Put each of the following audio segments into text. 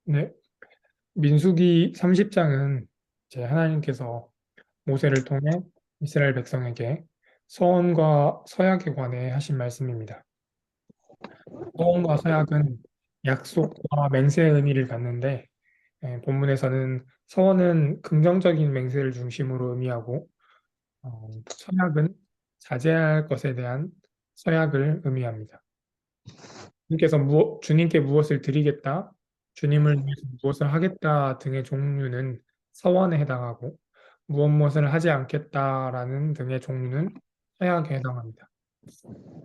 네, 민수기 30장은 이제 하나님께서 모세를 통해 이스라엘 백성에게 서원과 서약에 관해 하신 말씀입니다. 서원과 서약은 약속과 맹세의 의미를 갖는데 본문에서는 서원은 긍정적인 맹세를 중심으로 의미하고 서약은 자제할 것에 대한 서약을 의미합니다. 주님께 무엇을 드리겠다, 주님을 위해서 무엇을 하겠다 등의 종류는 서원에 해당하고 무엇을 하지 않겠다라는 등의 종류는 서약에 해당합니다.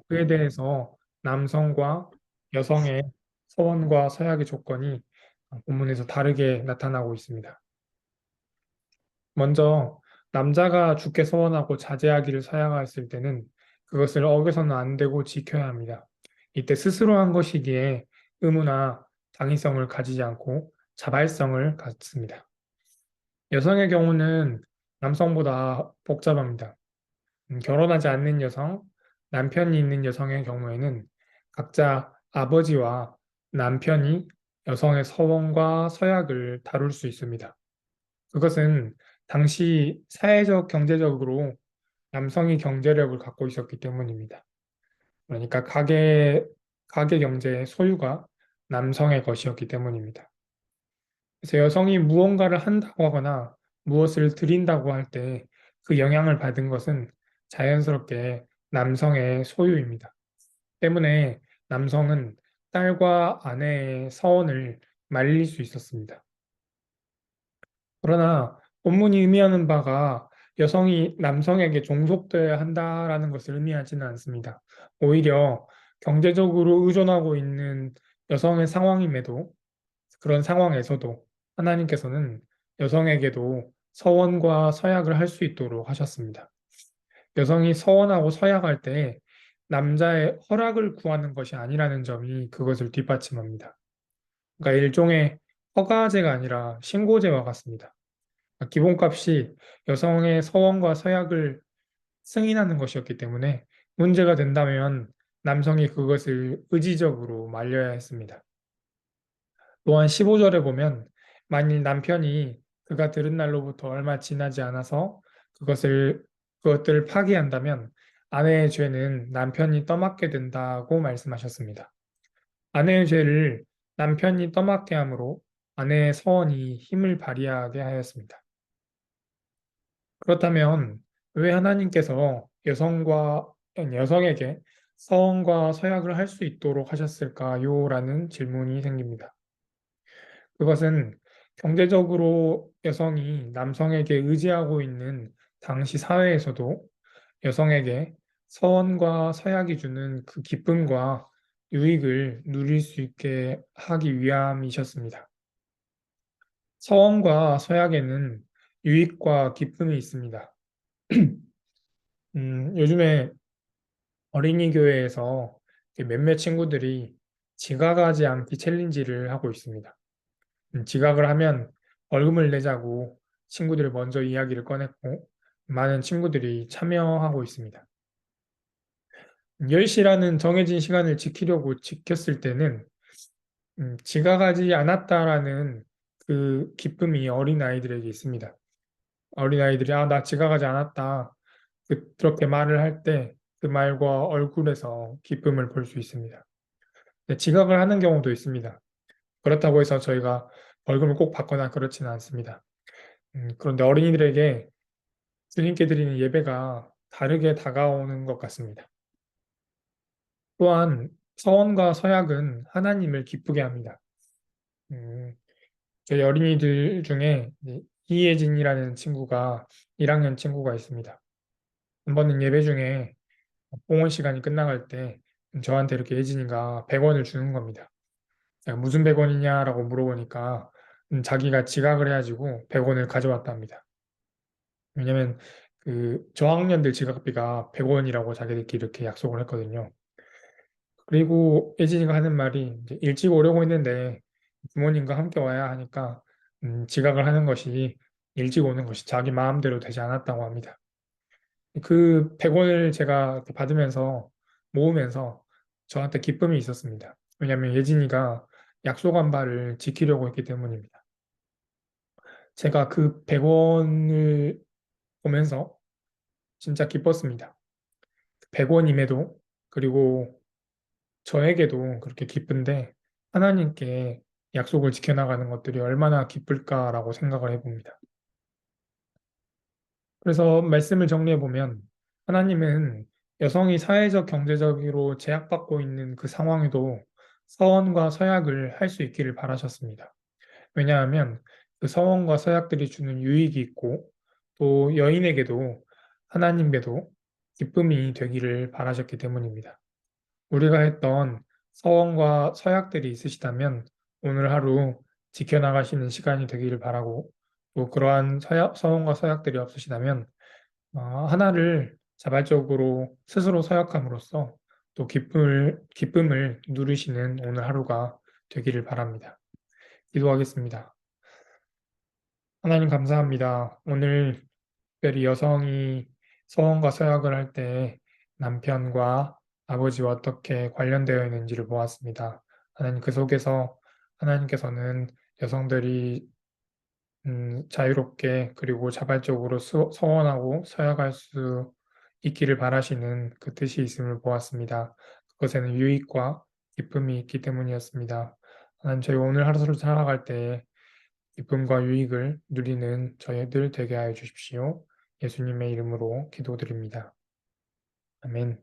그에 대해서 남성과 여성의 서원과 서약의 조건이 본문에서 다르게 나타나고 있습니다. 먼저 남자가 주께 서원하고 자제하기를 서약하였을 때는 그것을 어겨서는 안 되고 지켜야 합니다. 이때 스스로 한 것이기에 의무나 당위성을 가지지 않고 자발성을 갖습니다. 여성의 경우는 남성보다 복잡합니다. 결혼하지 않는 여성, 남편이 있는 여성의 경우에는 각자 아버지와 남편이 여성의 서원과 서약을 다룰 수 있습니다. 그것은 당시 사회적 경제적으로 남성이 경제력을 갖고 있었기 때문입니다. 그러니까 가계 경제의 소유가 남성의 것이었기 때문입니다. 그래서 여성이 무언가를 한다고 하거나 무엇을 드린다고 할 때 그 영향을 받은 것은 자연스럽게 남성의 소유입니다. 때문에 남성은 딸과 아내의 서원을 말릴 수 있었습니다. 그러나 본문이 의미하는 바가 여성이 남성에게 종속되어야 한다라는 것을 의미하지는 않습니다. 오히려 경제적으로 의존하고 있는 여성의 상황임에도 그런 상황에서도 하나님께서는 여성에게도 서원과 서약을 할 수 있도록 하셨습니다. 여성이 서원하고 서약할 때 남자의 허락을 구하는 것이 아니라는 점이 그것을 뒷받침합니다. 그러니까 일종의 허가제가 아니라 신고제와 같습니다. 기본값이 여성의 서원과 서약을 승인하는 것이었기 때문에 문제가 된다면 남성이 그것을 의지적으로 말려야 했습니다. 또한 15절에 보면 만일 남편이 그가 들은 날로부터 얼마 지나지 않아서 그것을 그것들을 파기한다면 아내의 죄는 남편이 떠맡게 된다고 말씀하셨습니다. 아내의 죄를 남편이 떠맡게 함으로 아내의 서원이 힘을 발휘하게 하였습니다. 그렇다면 왜 하나님께서 여성에게 서원과 서약을 할 수 있도록 하셨을까요? 라는 질문이 생깁니다. 그것은 경제적으로 여성이 남성에게 의지하고 있는 당시 사회에서도 여성에게 서원과 서약이 주는 그 기쁨과 유익을 누릴 수 있게 하기 위함이셨습니다. 서원과 서약에는 유익과 기쁨이 있습니다. 요즘에 어린이 교회에서 몇몇 친구들이 지각하지 않기 챌린지를 하고 있습니다. 지각을 하면 벌금을 내자고 친구들이 먼저 이야기를 꺼냈고 많은 친구들이 참여하고 있습니다. 10시라는 정해진 시간을 지키려고 지켰을 때는 지각하지 않았다라는 그 기쁨이 어린아이들에게 있습니다. 어린아이들이 나 지각하지 않았다. 그렇게 말을 할 때 그 말과 얼굴에서 기쁨을 볼 수 있습니다. 근데 지각을 하는 경우도 있습니다. 그렇다고 해서 저희가 벌금을 꼭 받거나 그렇지는 않습니다. 그런데 어린이들에게 주님께 드리는 예배가 다르게 다가오는 것 같습니다. 또한 서원과 서약은 하나님을 기쁘게 합니다. 음, 저희 어린이들 중에 이제 이예진이라는 친구가 1학년 친구가 있습니다. 한 번은 예배 중에 봉헌 시간이 끝나갈 때 저한테 이렇게 예진이가 100원을 주는 겁니다. 제가 무슨 100원이냐라고 물어보니까 자기가 지각을 해가지고 100원을 가져왔답니다. 왜냐면 그 저학년들 지각비가 100원이라고 자기들끼리 이렇게 약속을 했거든요. 그리고 예진이가 하는 말이 이제 일찍 오려고 했는데 부모님과 함께 와야 하니까 지각을 하는 것이 일찍 오는 것이 자기 마음대로 되지 않았다고 합니다. 그 100원을 제가 이렇게 받으면서 모으면서 저한테 기쁨이 있었습니다. 왜냐하면 예진이가 약속한 바를 지키려고 했기 때문입니다. 제가 그 100원을 보면서 진짜 기뻤습니다. 100원임에도, 그리고 저에게도 그렇게 기쁜데 하나님께 약속을 지켜나가는 것들이 얼마나 기쁠까라고 생각을 해봅니다. 그래서 말씀을 정리해 보면 하나님은 여성이 사회적, 경제적으로 제약받고 있는 그 상황에도 서원과 서약을 할 수 있기를 바라셨습니다. 왜냐하면 그 서원과 서약들이 주는 유익이 있고 또 여인에게도 하나님께도 기쁨이 되기를 바라셨기 때문입니다. 우리가 했던 서원과 서약들이 있으시다면 오늘 하루 지켜나가시는 시간이 되기를 바라고, 또 그러한 서원과 서약들이 없으시다면 하나를 자발적으로 스스로 서약함으로써 또 기쁨을 누리시는 오늘 하루가 되기를 바랍니다. 기도하겠습니다. 하나님 감사합니다. 오늘 특별히 여성이 서원과 서약을 할 때 남편과 아버지와 어떻게 관련되어 있는지를 보았습니다. 하나님 그 속에서 하나님께서는 여성들이 자유롭게 그리고 자발적으로 서원하고 서약할 수 있기를 바라시는 그 뜻이 있음을 보았습니다. 그것에는 유익과 기쁨이 있기 때문이었습니다. 하나님 저희 오늘 하루를 살아갈 때 기쁨과 유익을 누리는 저희들 되게 하여 주십시오. 예수님의 이름으로 기도드립니다. 아멘.